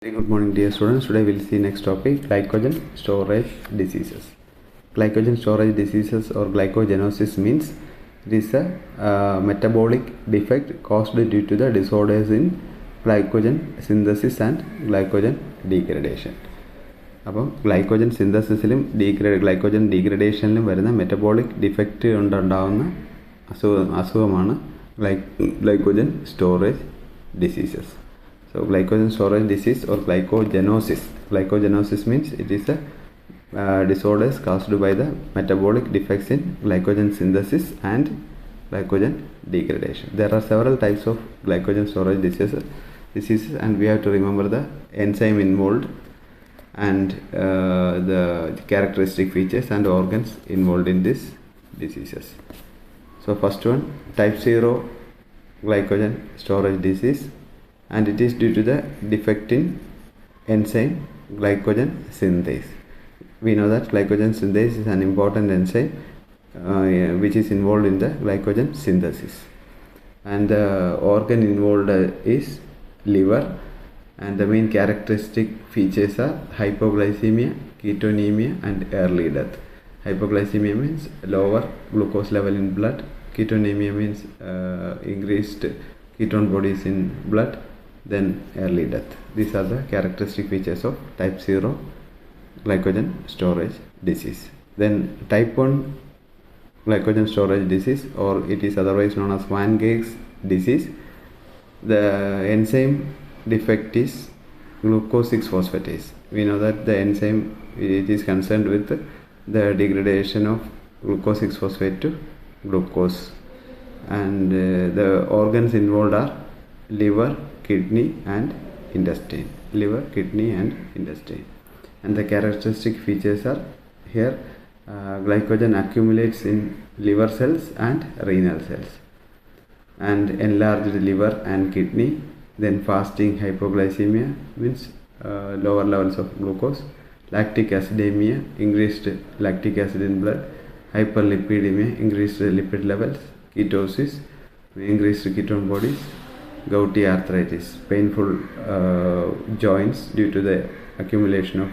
Very good morning, dear students. Today we will see next topic, glycogen storage diseases. Glycogen storage diseases or glycogenosis means it is a metabolic defect caused due to the disorders in glycogen synthesis and glycogen degradation. അപ്പോൾ glycogen സിന്തസിസിലും glycogen ഡീഗ്രഡേഷനിലും വരുന്ന metabolic defect കൊണ്ടുണ്ടാകുന്ന അസുഖമാണ് glycogen storage diseases. So glycogen storage disease or glycogenosis. Glycogenosis means it is a disorders caused by the metabolic defects in glycogen synthesis and glycogen degradation. There are several types of glycogen storage diseases and we have to remember the enzyme involved and the characteristic features and organs involved in these diseases. So first one, type 0 glycogen storage disease, and it is due to the defect in enzyme glycogen synthase. We know that glycogen synthase is an important enzyme which is involved in the glycogen synthesis, and the organ involved is liver, and the main characteristic features are hypoglycemia, ketonemia and early death. Hypoglycemia means lower glucose level in blood, ketonemia means increased ketone bodies in blood, then early death. These are the characteristic features of type 0 glycogen storage disease. Then type 1 glycogen storage disease, or it is otherwise known as Van Gaeg's disease. The enzyme defect is glucose 6-phosphatase. We know that the enzyme it is concerned with the degradation of glucose 6-phosphate to glucose, and the organs involved are liver, kidney and intestine. Liver, kidney and intestine. And the characteristic features are here glycogen accumulates in liver cells and renal cells, and enlarged liver and kidney. Then fasting hypoglycemia means lower levels of glucose, lactic acidemia, increased lactic acid in blood, hyperlipidemia, increased lipid levels, ketosis, increased ketone bodies, gouty arthritis, painful joints due to the accumulation of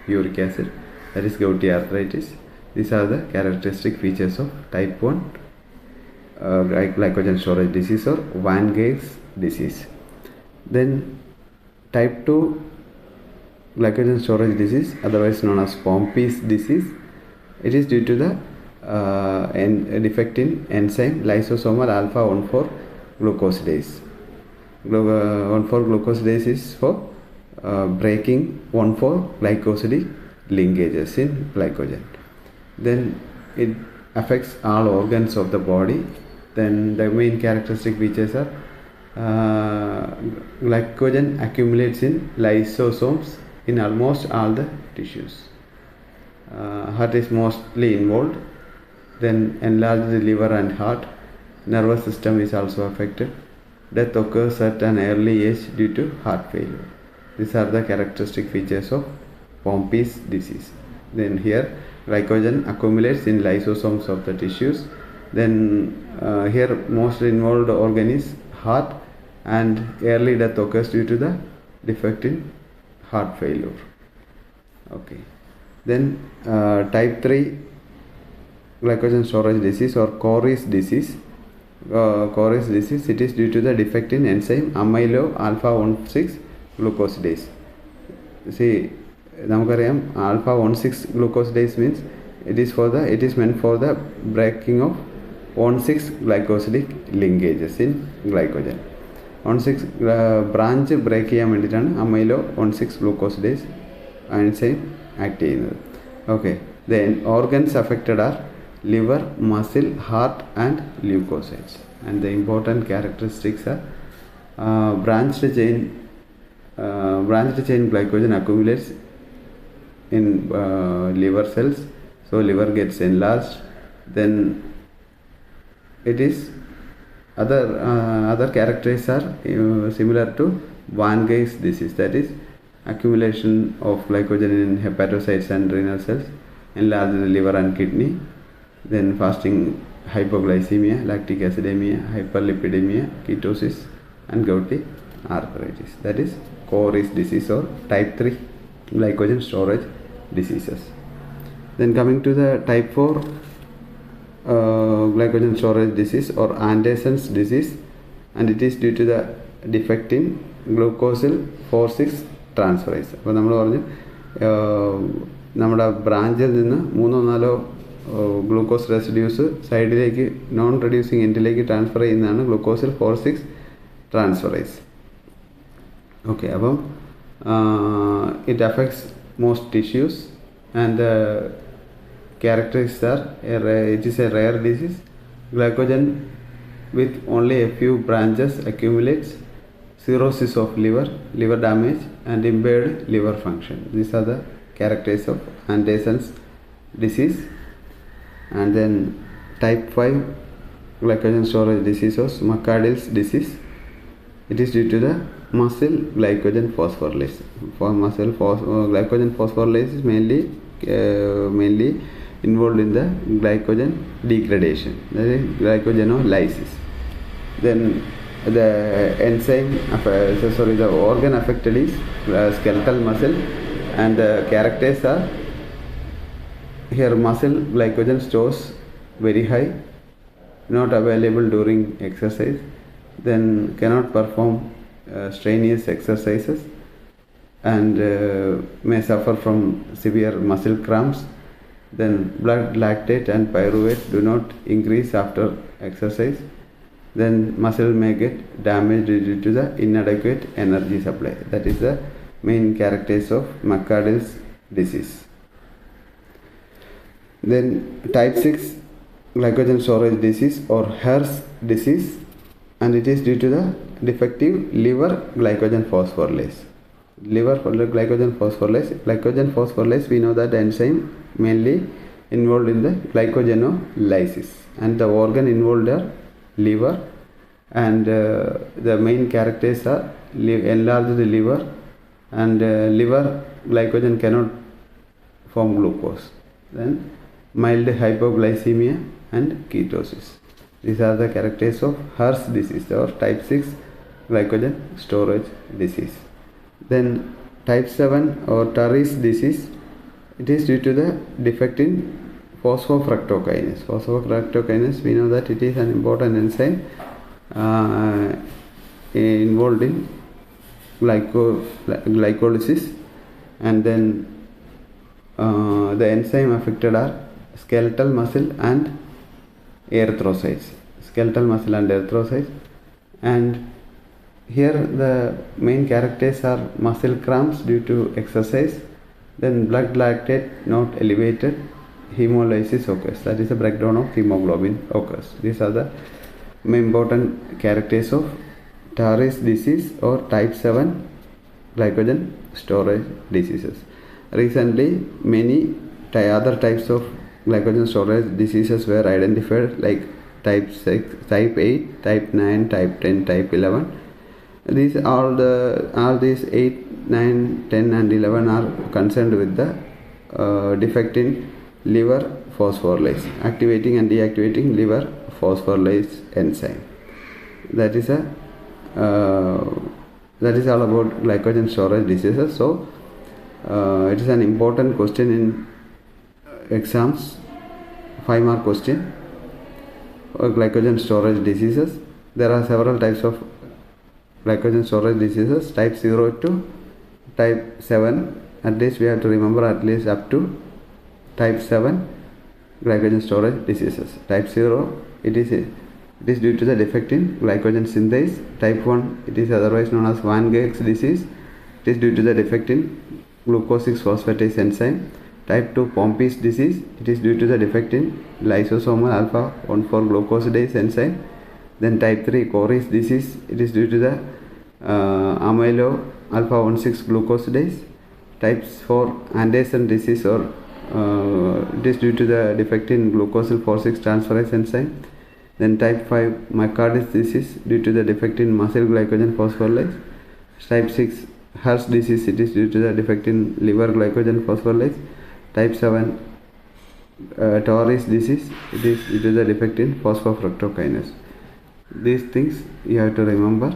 uric acid, that is gouty arthritis. These are the characteristic features of type 1 glycogen storage disease or Van Gaeg's disease. Then type 2 glycogen storage disease, otherwise known as Pompe's disease. It is due to the defect in enzyme lysosomal alpha 1,4-glucosidase. 1,4-glucosidase is for breaking 1,4-glycosidic linkages in glycogen. Then it affects all organs of the body. Then the main characteristic features are glycogen accumulates in lysosomes in almost all the tissues. Heart is mostly involved. Then enlarged liver and heart. Nervous system is also affected. Death occurs at an early age due to heart failure. These are the characteristic features of Pompe's disease. Then here glycogen accumulates in lysosomes of the tissues. Then here most involved organ is heart, and early death occurs due to the defect in heart failure. Okay. Then type 3 glycogen storage disease or Cory's disease. Cory's disease, it is due to the defect in enzyme amylo alpha 1,6-glucosidase. See, നമുക്കറിയാം alpha 1,6-glucosidase means it is meant for the breaking of 1,6-glycosidic linkages in glycogen. 1,6 branch break ചെയ്യാൻ വേണ്ടിയിട്ടാണ് amylo 1,6-glucosidase enzyme act ചെയ്യുന്നത്. Okay, the organs affected are liver, muscle, heart and leukocytes, and the important characteristics are branched chain glycogen accumulates in liver cells, so liver gets enlarged. Then it is other characteristics are similar to Van Gaeg's disease, that is accumulation of glycogen in hepatocytes and renal cells, enlarged liver and kidney, then fasting hypoglycemia, lactic acidemia, hyperlipidemia, ketosis and gouty arthritis. That is Cory's disease or type 3 glycogen storage diseases. Then coming to the type 4 glycogen storage disease or Anderson's disease, and it is due to the defect in glucosyl 4,6 transferase. അപ്പോൾ നമ്മൾ പറഞ്ഞു നമ്മുടെ ബ്രാഞ്ചിൽ നിന്ന് 3-4 glucose residues സൈഡിലേക്ക് non reducing എൻഡിലേക്ക് transfer ചെയ്യുന്നതാണ് ഗ്ലൂക്കോസിൽ 4,6 transferase. Okay, അപ്പം it affects most tissues and characteristics are it is a rare disease. Glycogen with only a few branches accumulates, cirrhosis of liver damage and impaired liver function. These are the characteristics of Anderson's disease. And then type 5 glycogen storage disease was McArdle's disease. It is due to the muscle glycogen phosphorylase. For muscle glycogen phosphorylase is mainly involved in the glycogen degradation, that is glycogenolysis. Then the enzyme the organ affected is skeletal muscle, and the characters are here muscle glycogen stores very high, not available during exercise, then cannot perform strenuous exercises, and may suffer from severe muscle cramps. Then blood lactate and pyruvate do not increase after exercise. Then muscle may get damaged due to the inadequate energy supply. That is the main characteristics of McArdle's disease. Then type 6 glycogen storage disease or HERS disease, and it is due to the defective liver glycogen phosphorylase. Glycogen phosphorylase, we know that enzyme mainly involved in the glycogenolysis, and the organ involved are liver, and the main characters are enlarged liver, and liver glycogen cannot form glucose. Then mild hypoglycemia and ketosis. These are the characteristics of HERS disease or type 6 glycogen storage disease. Then type 7 or Tarry's disease, it is due to the defect in phosphofructokinase. Phosphofructokinase, we know that it is an important enzyme involved in glycolysis, and then the enzyme affected are skeletal muscle and erythrocytes. And here the main characters are muscle cramps due to exercise, then blood lactate not elevated, hemolysis occurs, that is a breakdown of hemoglobin occurs. These are the main important characteristics of Tarry's disease or type 7 glycogen storage diseases. Recently many other types of glycogen storage diseases were identified, like type 6, type 8, type 9, type 10, type 11. All these 8, 9, 10 and 11 are concerned with the defect in liver phosphorylase, activating and deactivating liver phosphorylase enzyme. That is all about glycogen storage diseases. So it is an important question in exams, 5-mark question. Glycogen storage diseases, there are several types of glycogen storage diseases, type 0 to type 7. At least we have to remember at least up to type 7 glycogen storage diseases. Type 0, it is due to the defect in glycogen synthase. Type 1, it is otherwise known as Van Gaek's disease. It is due to the defect in glucose 6-phosphatase enzyme. Type 2 Pompe's disease, it is due to the defect in lysosomal alpha 1,4-glucosidase enzyme. Then type 3 Cory's disease, it is due to the amylo alpha 1,6-glucosidase. Type 4 Anderson disease, or it is due to the defect in glucosyl 4,6 transferase enzyme. Then type 5 McArdle's disease, due to the defect in muscle glycogen phosphorylase. Type 6 HERS disease, it is due to the defect in liver glycogen phosphorylase. Type 7 Tarry's disease, it is due to the defect in phosphofructokinase. These things you have to remember.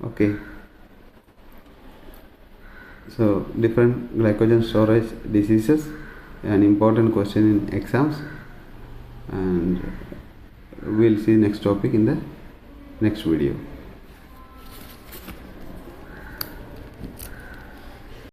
Okay. So different glycogen storage diseases, an important question in exams, and we'll see next topic in the next video.